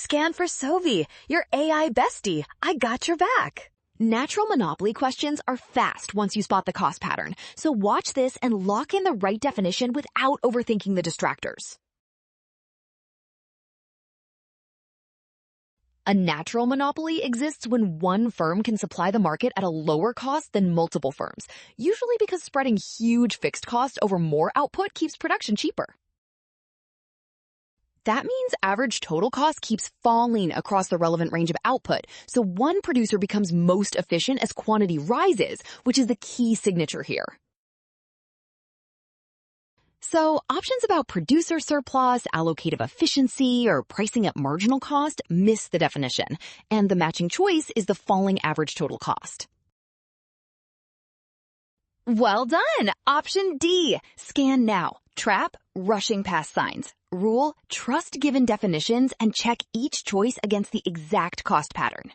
Scan for Sovi, your AI bestie. I got your back. Natural monopoly questions are fast once you spot the cost pattern, so watch this and lock in the right definition without overthinking the distractors. A natural monopoly exists when one firm can supply the market at a lower cost than multiple firms, usually because spreading huge fixed costs over more output keeps production cheaper. That means average total cost keeps falling across the relevant range of output, so one producer becomes most efficient as quantity rises, which is the key signature here. So options about producer surplus, allocative efficiency, or pricing at marginal cost miss the definition, and the matching choice is the falling average total cost. Well done! Option D. Scan now. Trap, rushing past signs. Rule, trust given definitions and check each choice against the exact cost pattern.